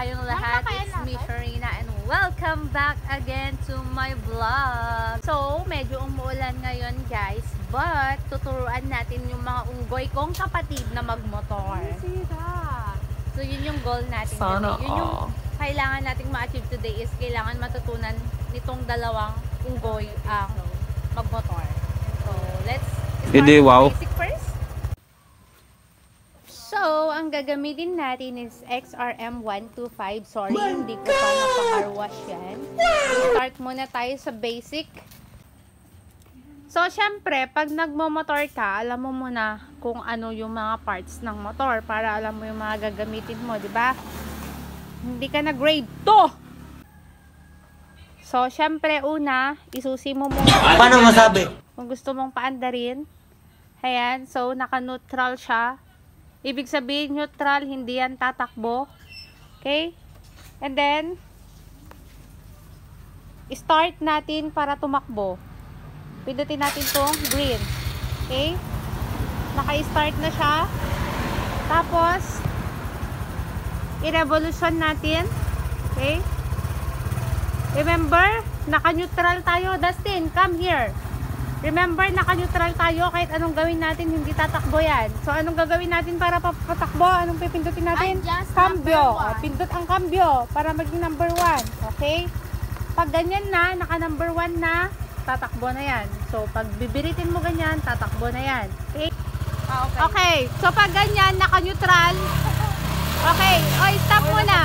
kayong lahat? It's me, Sharina, and welcome back again to my vlog. So, medyo umuulan ngayon guys, but tuturuan natin yung mga unggoy kong kapatid na magmotor. So, yun yung goal natin Sana today. Yun yung kailangan nating ma-achieve today is kailangan matutunan nitong dalawang unggoy ang magmotor. So, let's start with basic first. So, ang gagamitin natin is XRM125. Sorry, hindi ko pa napa-car wash yan. Start muna tayo sa basic. So, syempre, pag nagmo-motor ka, alam mo muna kung ano yung mga parts ng motor para alam mo yung mga gagamitin mo, di ba? Hindi ka na grade 2. So, syempre, una, isusi mo muna. Paano masabi? Kung gusto mong paandarin. Ayan, so, naka-neutral siya. Ibig sabihin, neutral, hindi yan tatakbo. Okay? And then, start natin para tumakbo. Pindutin natin itong green. Okay? Naka-start na siya. Tapos, i-revolution natin. Okay? Remember, naka-neutral tayo. Dustin, come here. Remember, naka-neutral tayo. Kahit anong gawin natin, hindi tatakbo yan. So, anong gagawin natin para patakbo? Anong pipindutin natin? Cambio. Pindot ang cambio para maging number 1. Okay? Pag ganyan na, naka-number 1 na, tatakbo na yan. So, pag bibiritin mo ganyan, tatakbo na yan. Okay? Okay. So, pag ganyan, naka-neutral. Okay. O, stop muna.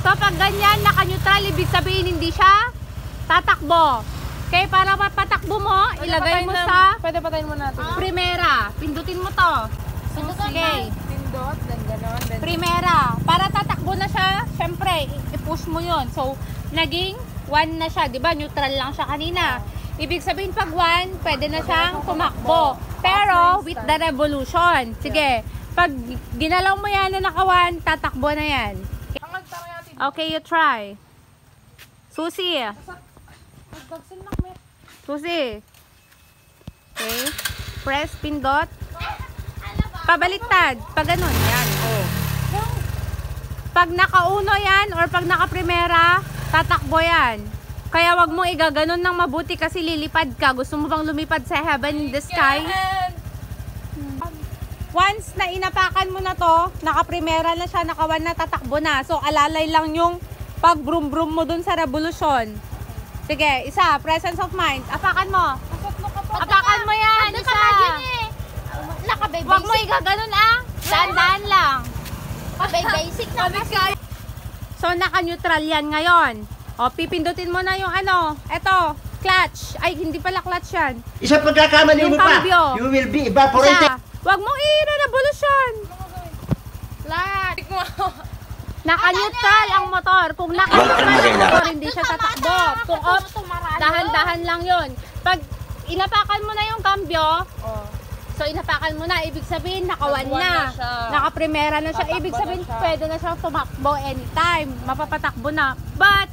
So, pag ganyan, naka-neutral, ibig sabihin hindi siya tatakbo. Okay, para patakbo mo, ilagay mo sa Pwede patayin mo natin. primera. Pindutin mo to. Okay. Pindot, then gano'n. Then Primera. Para tatakbo na siya, syempre, i-push mo yon. So, naging 1 na siya. Diba? Neutral lang siya kanina. Ibig sabihin, pag 1, pwede na siyang tumakbo. Pero, with the revolution. Sige. Pag ginalaw mo yan na naka 1, tatakbo na yan. Okay, you try. Susi. Susi. Okay. Press, pindot. Pabaliktad. Pag ganun. Yan. Oh. Pag naka-uno yan or pag naka-primera, tatakbo yan. Kaya wag mo igaganon ng mabuti kasi lilipad ka. Gusto mo bang lumipad sa heaven in the sky? Once na inapakan mo na to, naka-primera na siya, naka-1 na, tatakbo na. So, alalay lang yung pag-brum-brum mo dun sa revolution. Sige, isa, presence of mind. Apakan mo. Apakan mo yan, isa. Huwag mo igaganon Dahan-dahan lang. Basic na kasi. So, naka-neutral yan ngayon. O, pipindutin mo na yung eto, clutch. Ay, hindi pala clutch yan. Isa pagkakamali mo pa, cambio. you will be evaporated. Huwag mong i-revolution. Clutch. Naka-neutral ang motor. Kung naka-neutral ang motor, hindi siya tatakbo. Kung off, dahan-dahan lang yon. Pag inapakan mo na yung cambio, so inapakan mo na, ibig sabihin naka-1 na. Naka-primera na siya. Ibig sabihin pwede na siyang tumakbo anytime. Mapapatakbo na. But,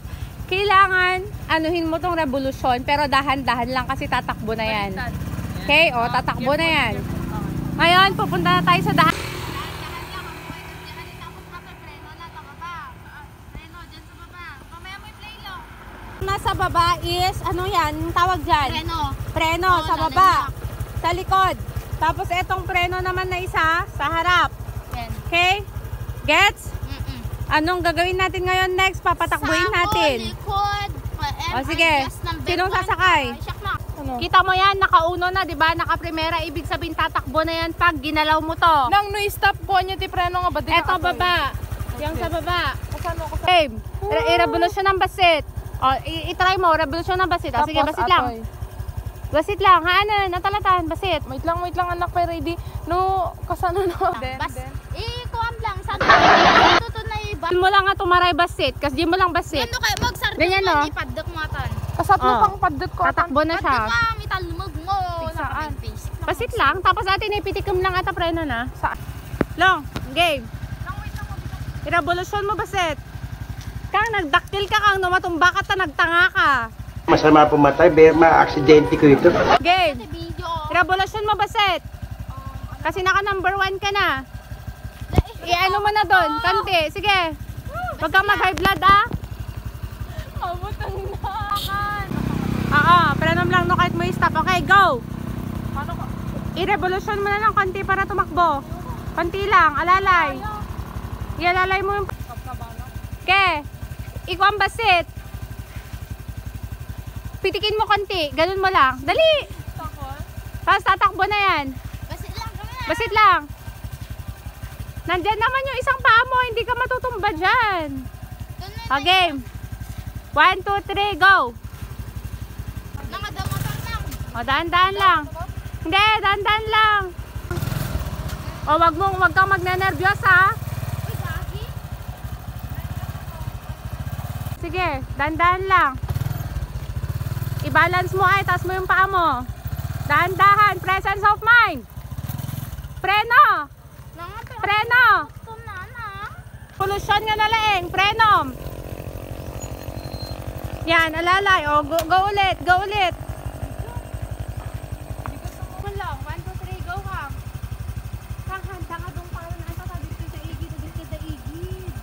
kailangan anuhin mo tong revolution, pero dahan-dahan lang kasi tatakbo na yan. Okay? O, tatakbo na yan. Ngayon, pupunta na tayo sa dahan. Nasa baba is, ano yan? Tawag dyan? Preno. Sa baba. Sa likod. Tapos etong preno naman na isa, sa harap. Okay? Gets? Anong gagawin natin ngayon next? Papatakbuhin natin. Likod. O sige. Sinong sasakay? Kita mo yan, naka-uno na, di ba? Naka-primera, ibig sabihin tatakbo na yan pag ginalaw mo to. nang no-stop po niyo ti preno nga ba? Eto baba. Yung sa baba. Okay. I-revolution ng basit. O, i-try mo, revolution ng basit. O, sige, basit lang. Basit lang, ha? Ano, natalatan, basit. Wait lang anak, pa ready. No, kasano no. Kuwam lang. Saan ito na iba? Di mo lang nga tumaray basit, kasi di mo lang basit. Ano kayo, magsardo Ganyan, no? ipadok mo atan. Kasat mo pang padot ko. Tatakbo na siya. Padok ka, mitalmog mo. Saan? Basit lang, tapos atin ipitikim lang ata preno na. Saan? Long, game. I-revolution mo basit. Kang nagdaktil ka kang numatumba ka ta nagtanga ka. Masama pumatay, ma-aksidente ko ito. Game. Video. I-revolution mo basit. Kasi naka number 1 ka na. I-ano mo na doon, kante. Sige. Huwag kang mag-high blood ah. Abot ang hinakan. Oo, prenom lang no kahit mo i-stop. Okay, go! Paano ko? I-revolution mo na lang konti para tumakbo. Konti lang, alalay. Ialalay mo yung... Okay. Ikaw ang basit. Pitikin mo konti. Ganun mo lang. Dali! Tapos tatakbo na yan. Basit lang kami na. Basit lang. Nandyan naman yung isang paa mo. Hindi ka matutumba dyan. Okay. 1, 2, 3, go! Nakadamotan lang. O, dahan-dahan lang. Hindi, dahan-dahan lang. O, wag kang magne-nervyos ha. Uy, gagi. Sige, dahan-dahan lang. I-balance mo ay, taas mo yung paa mo. Dahan-dahan, presence of mind. Preno! Preno! Pollution nga nalaeng, prenom. Yan, alalay. O, go ulit, go ulit. Go lang, 1, 2, 3, go ka. Handa ka dong para na ito, tabi sa igid, tabi sa igid.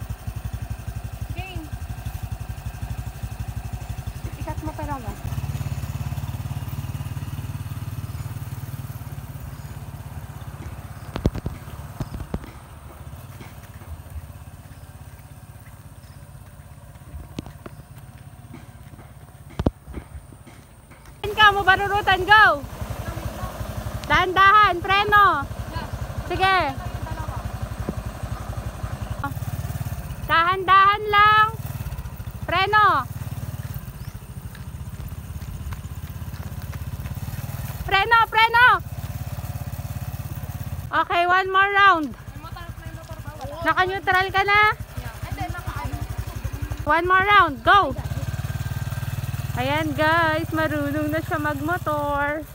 Game. Ikat mo pero ba? Ka mo barurutan, go! Dahan-dahan, preno. Sige. Dahan-dahan lang. Preno. Preno, preno. Okay, one more round. Naka-neutral ka na? One more round, go! Ayan guys, marunong na siya magmotor.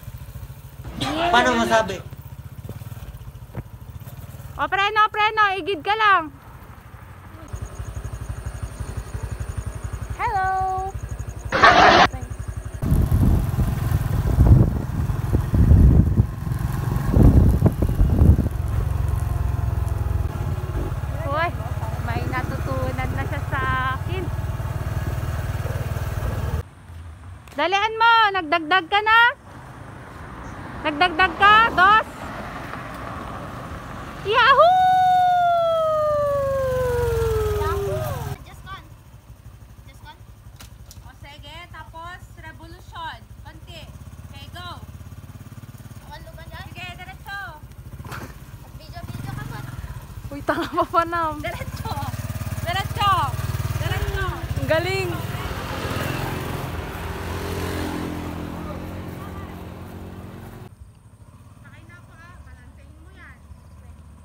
Yeah. Paano masabi? O preno, igid ka lang. Hello! Uy, may natutunan na siya sa akin. Dalian mo, nagdagdag ka na? Nagdagdag ka? 2? Yahoo! Just gone. Just gone. O sige, tapos revolution. Konti. Okay, go. Ano ba yan? Sige, diretso. Video ka ba? Uy, tanga pa pa na. Diretso. Diretso. Diretso. Ang galing. Sakay na ako ah. Balansein mo yan.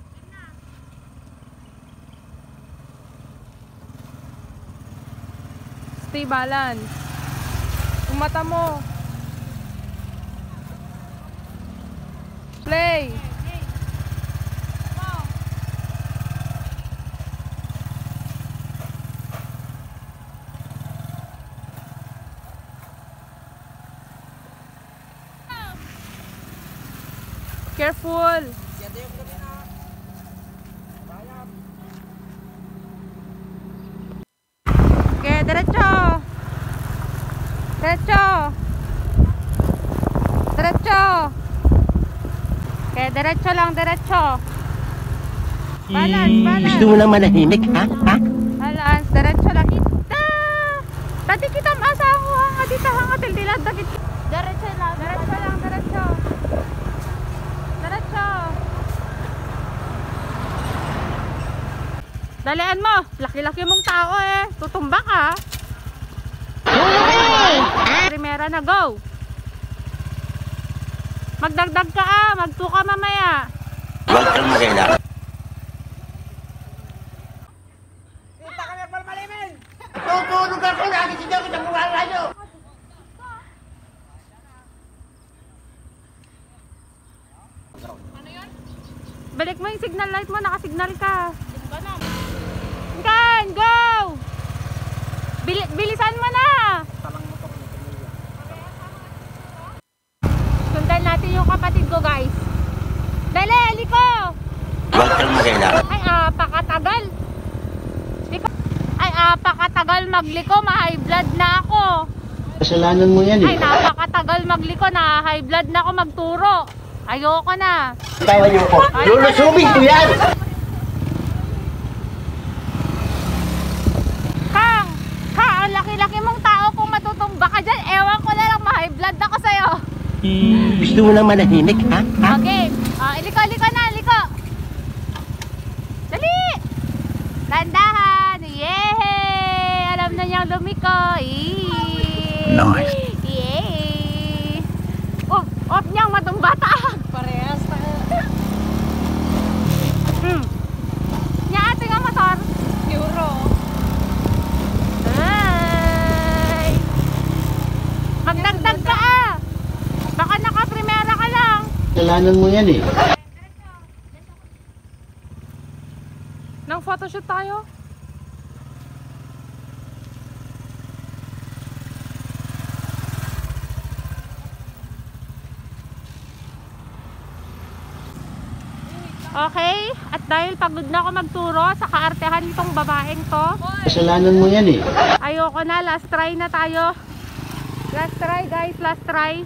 Game na. Stay balance. Yung mata mo. Play. Okay. Go. Careful. Okay, diretso. Diretso. Diretso. Okay, diretso lang, diretso. Balance, balance. Gusto mo lang manahimik, ha? Ha? Balance, diretso lang. Kita! Tadi kita maasahan ko hanga dito, hanga tiltilad. Diretso lang. Diretso lang, diretso. Diretso. Dalian mo. Laki-laki mong tao eh. Tutumba ka. Primera na, go. Magdagdag ka ah. Mag-2 ka mamaya. Huwag kang maganda. Tutulog ako lagi si David ang mga radyo. Balik mo yung signal light mo. Nakasignal ka. Kan, go! Bilisan mo na! Sundan natin yung kapatid ko, guys. Dali, liko! Huwag kang maganda. Ay, pakatagal. Liko. Ay, Napakatagal magliko, ma-high blood na ako. Kasalanan mo yan Ay, napakatagal magliko, na-high blood na ako magturo. Ayoko na. Tawa niyo ko. Lulusubin ko yan! Kang, ang laki-laki mong tao, kung matutumba ka dyan, ewan ko na lang, ma-high blood ako sa'yo. Gusto mo lang manahimik, ha? Okay, iliko na, iliko. Dali! Tandahan! Yay! Alam na niyang lumiko. Nice. Yay! Off niyang matumbata. Parehas tayo. Nya ate nga motor. Euro. Ay! Magdagdag ka ah! Baka naka-primera ka lang. Kasalanan mo yan eh. Nang photoshoot tayo? Okay? At dahil pagod na ako magturo sa kaartehan nitong babaeng to, Kasalanan mo yan eh. ayoko na, last try na tayo. Last try guys, last try.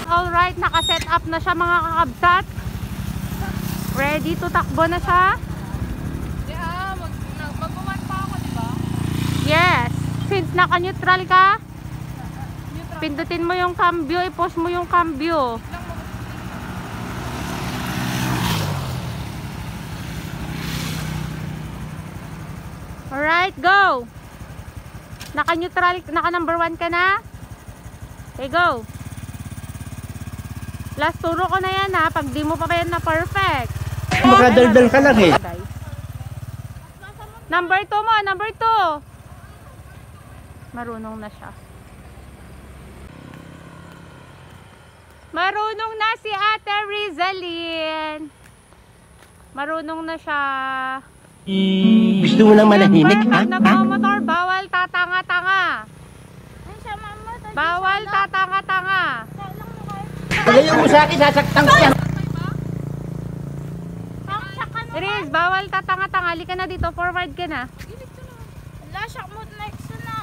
Alright, naka-set up na siya mga kakabsat. Ready to takbo na siya. Yeah, mag-1 pa ako, di ba? Yes. Since naka-neutral ka, pindutin mo yung cambio, i-post mo yung cambio. Alright, go! Naka-neutral, naka-number 1 ka na? Okay, go! Last turo ko na yan ha, pag di mo pa ba yan na perfect. Makadaldal ka lang eh. Guys. Number 2 mo, number 2. Marunong na siya. Marunong na si Ate Rizalyn. Marunong na siya. Gusto mo lang manahimik, ha? Pag nagmamotor, bawal tatanga-tanga. Ay, siya mama. Bawal tatanga-tanga. Pagayo mo sa akin, sasaktan ko yan. Riz, bawal tatanga-tanga. Halika na dito, forward ka na. Wala siya mo next na.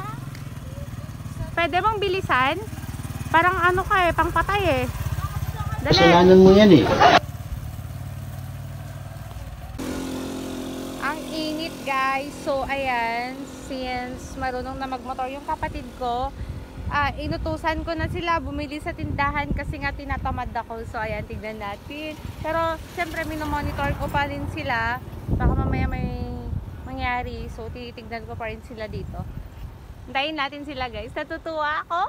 Pwede bang bilisan? Parang ano ka eh, pangpatay eh. Dali. Kasalanan mo yan eh. Ang init guys. So ayan, since marunong na magmotor yung kapatid ko, inutusan ko na sila bumili sa tindahan kasi nga tinatamad ako. So ayan, tignan natin. Pero syempre minomonitor ko pa rin sila. Baka mamaya may mangyari. So titignan ko pa rin sila dito. Hintayin natin sila guys. Natutuwa ako!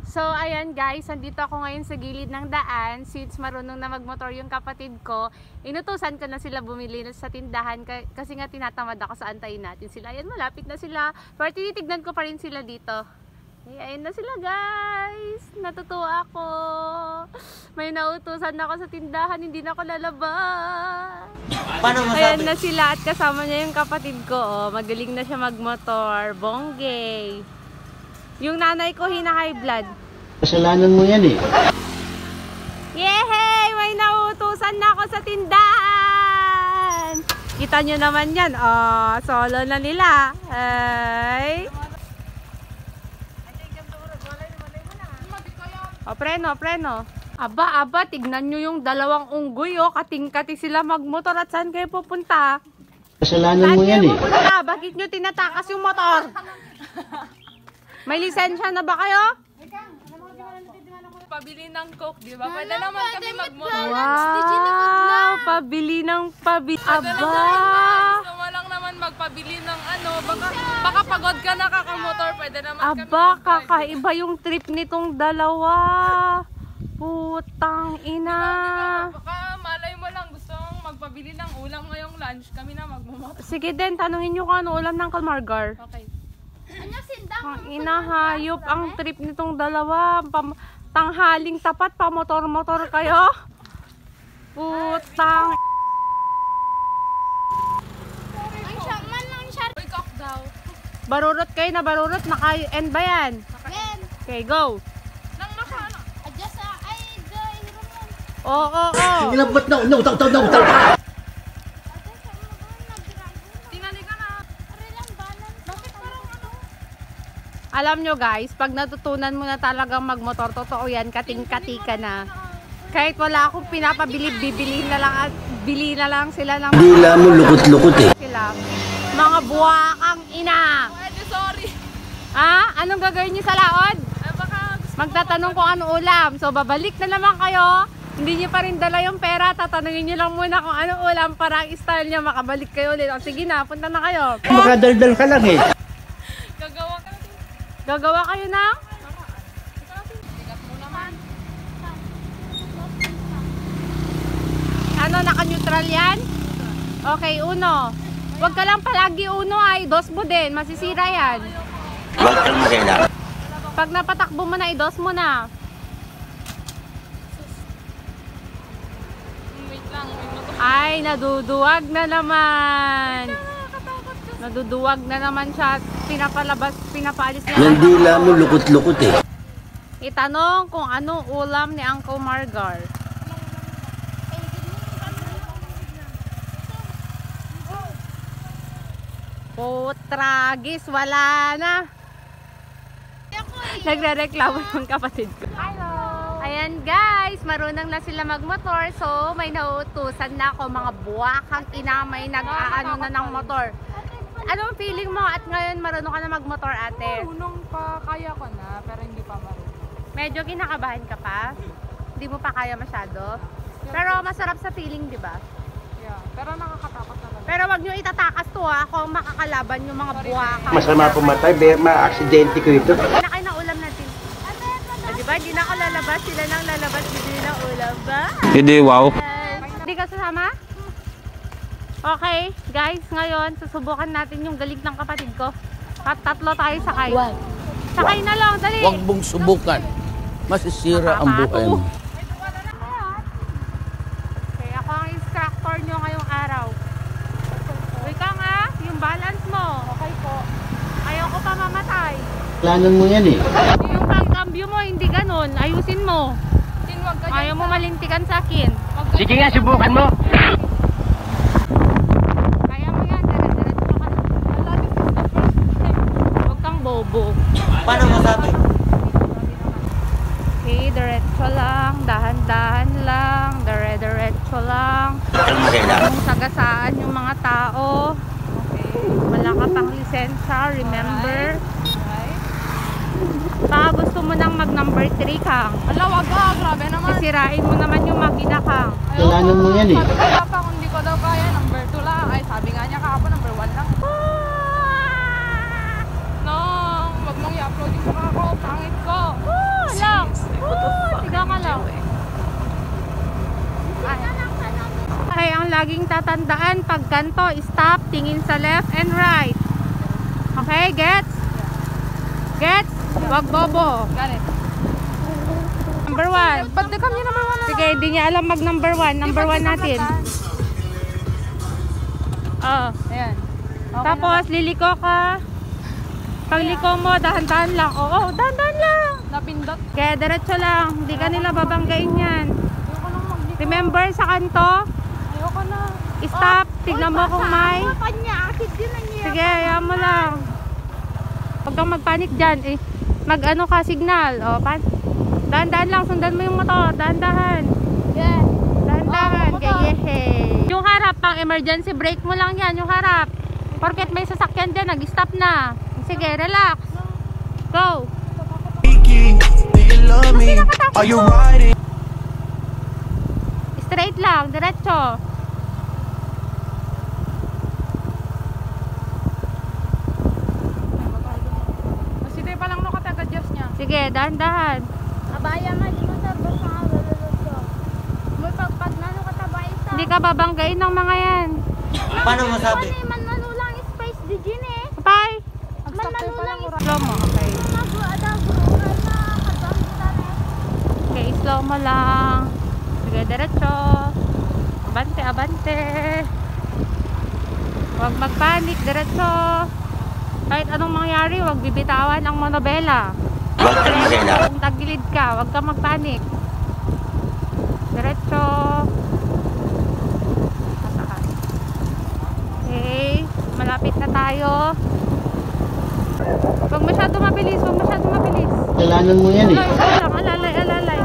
So, ayan guys, nandito ako ngayon sa gilid ng daan. Since marunong na magmotor yung kapatid ko, inutusan ko na sila bumili sa tindahan kasi nga tinatamad ako sa antayin natin sila. Ayan, malapit na sila. Pero tinitignan ko pa rin sila dito. Ayan na sila guys. Natutuwa ako. May nautusan ako sa tindahan, hindi na ako lalabas. Ayan na sila at kasama niya yung kapatid ko. Oh. Magaling na siya magmotor. Bonggay. Yung nanay ko hina-high blood. Kasalanan mo yan eh. Yehey! May nautusan na ako sa tindahan! Kita nyo naman yan. Oh, solo na nila. Ay. Oh, preno, preno. Aba, tignan nyo yung dalawang unggoy. Oh, kating-kati sila magmotor at saan kayo pupunta? Kasalanan Saan mo yan kayo eh. pupunta? Bakit nyo tinatakas yung motor? May lisensya na ba kayo? Pabili ng Coke, di ba? Pwede naman kami magmotor. Wow! Pabili ng pabili. Aba! Gusto mo lang naman magpabili ng ano. Baka pagod ka na kakamotor. Pwede naman kami Aba, kakaiba yung trip nitong dalawa. Putang ina. Baka malay mo lang gusto mong magpabili ng ulam ngayong lunch. Kami na magmumotor. Sige din, tanungin nyo kung ano ulam ng Kalmargar. Okay. Ano sindang? Ang inahayop ang trip nitong dalawa. Tanghaling tapat pa motor-motor kayo. Putang. Ay, siya man lang siya. Uy, cock daw. Barurot kayo na barurot. Naka-end ba yan? Then, Okay, go. Nang naka-ano? adjust sa, ay, the Oo, oo, oo. Inabot na, no. Adjust sa mga nagra. Alam nyo guys, pag natutunan mo na talagang magmotor, totoo yan, kating-kati ka na. Kahit wala akong pinapabili, bibili na lang at bili na lang sila ng Dila mo lukot-lukot eh. sila. Mga buwakang ina. Pwede, sorry. Ha? Anong gagawin niyo sa laod? Baka Magtatanong kung ano ulam. So babalik na naman kayo. Hindi niyo pa rin dala yung pera. Tatanungin niyo lang muna kung ano ulam para ang style niya makabalik kayo ulit. O sige na, punta na kayo. Makadaldal ka lang eh. gagawa ka natin. Gagawa kayo ng? Tigat mo naman. Ano, naka-neutral yan? Okay, uno. Huwag ka lang palagi uno ay, dos mo din. Masisira yan. Huwag kang mag-alala. Pag napatakbo mo na, idos mo na. Wait lang, minuto. Ay, naduduwag na naman. Naduduwag na naman siya. Pinapaalis niya. Yung dila mo lukot-lukot eh. Itanong kung anong ulam ni Uncle Margar. Putragis, wala na. Nagre-reklamo yung kapatid ko. Hello. Ayan guys, marunong na sila magmotor. So, may nauutusan na ako mga buwakang ina, may nag-aano na ng motor. Anong feeling mo at ngayon marunong ka na magmotor, ate? Unong pa, kaya ko na, pero hindi pa marunong. Medyo kinakabahan ka pa? Hindi mo pa kaya masyado? Pero masarap sa feeling, di ba? Yeah, pero nakakatakot talaga. Pero wag nyo itatakas to ha, kung makakalaban yung mga buwaka. Masama pumatay, ma-aksidente ko ito. Hindi na kayo na ulam natin. Di ba? Di na ako lalabas, sila nang lalabas, bibili ng ulam ba? Hindi, wow. Hindi ka sasama? Okay, guys, ngayon susubukan natin yung galig ng kapatid ko. Tatlo tayo sakay. Sakay na lang, dali. Huwag mong subukan. Masisira ang buhay mo. Okay, ako ang instructor nyo ngayong araw. Uy ka nga, yung balance mo. Okay po. Ayaw ko pa mamatay. Planon mo yan eh. Yung pangkambyo mo, hindi ganun. Ayusin mo. Tinwag ka Ayaw mo malintikan sa akin. Sige nga, subukan mo. Kaya mo yan, dire-diretso ka na. Huwag kang bobo. Paano masabi? Okay, diretso lang, dahan-dahan lang, dire-diretso lang. Huwag kang mag-alala. Kung sagasaan yung mga tao. Okay. Wala ka pang lisensya, remember? Baka gusto mo nang mag number 3 kang. Ala, wag ka, grabe naman. Sisirain mo naman yung makina kang. Planon mo yan eh. Sabi ko pa kung hindi ko daw kaya, number 2 lang. Ay, sabi nga niya kahapon, number 1 lang. Nong, wag mong i-upload yung mukha ko, pangit ko. Lang! Tiga ka lang. Okay, ang laging tatandaan pag ganto, stop, tingin sa left and right. Okay, gets? Gets? Wag bobo. Ganit. Number 1. Ba't di kami number 1 lang? Sige, di niya alam mag number 1. Number 1 natin. Oo. Ayan. Okay Tapos, liliko ka. Pagliko mo, dahan-dahan lang. Oo, dahan-dahan lang. Napindot. Kaya diretso lang. Hindi ka nila babanggain yan. Ayoko nang magliko. Remember sa kanto, Ayoko na. stop. Tignan mo kung may. Kanya, akit din na niya. Sige, ayaw mo lang. Huwag kang magpanik dyan. Eh, mag-ano ka, signal. O, dahan-dahan lang. Sundan mo yung motor. Dahan-dahan. Yeah. Dahan-dahan. Oh, Gayehe. Yung harap, pang emergency brake mo lang yan. Yung harap. Porket may sasakyan dyan, nag-stop na. Sige, relax. Go. Are you riding? Straight lang, diretso. Sige pa lang no kataga-Diyos niya. Sige, dahan-dahan. Abaya man mo sa basa nga luluto. May pagpag na no katabay sa. Hindi ka babanggain ng mga yan. Paano masabi? Man manulang space di gin eh. Bye. Man manulang Slow mo, okay. nag-adagro na kadamputan eh. Okay, slow mo lang. Sige, diretso. Abante, abante. Huwag magpanik, diretso. Kahit anong mangyari, huwag bibitawan ang monobela. Huwag kang mag-alala. Kung tagilid ka, huwag kang magpanik. Diretso. Taas. Okay, malapit na tayo. Huwag masyado masyado mabilis, huwag masyado mabilis. Kailangan mo yan eh. Alalay.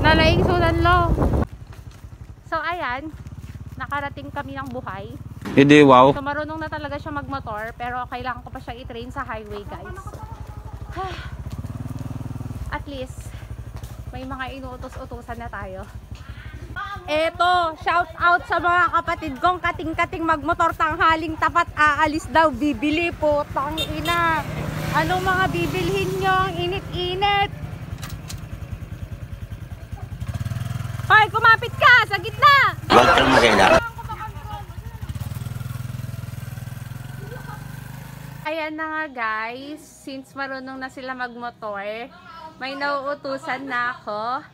Nalaing sulan lo. So ayan, nakarating kami ng buhay. Hindi, wow. So marunong na talaga siya magmotor, pero kailangan ko pa siya i-train sa highway, guys. At least, may mga inuutos-utusan na tayo. Eto, shout out sa mga kapatid kong kating-kating magmotor, tanghaling tapat, aalis daw, bibili po, tang ina. Anong mga bibilhin nyo? Ang init-init. Hoy, kumapit ka sa gitna. Huwag kang maganda. Ayan na nga guys, since marunong na sila magmotor, may nauutusan na ako.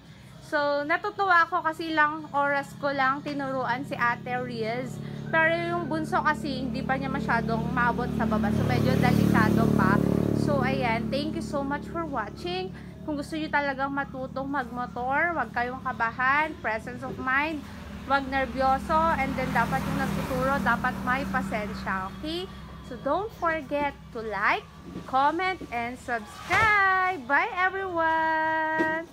So, natutuwa ako kasi lang oras ko lang tinuruan si Ate Riz. Pero yung bunso kasi hindi pa niya masyadong maabot sa baba. So, medyo delikado pa. So, ayan, thank you so much for watching. Kung gusto niyo talagang matutong magmotor, huwag kayong kabahan, presence of mind, huwag nervyoso, and then dapat yung nagtuturo, dapat may pasensya, okay? So, don't forget to like, comment, and subscribe. Bye, everyone!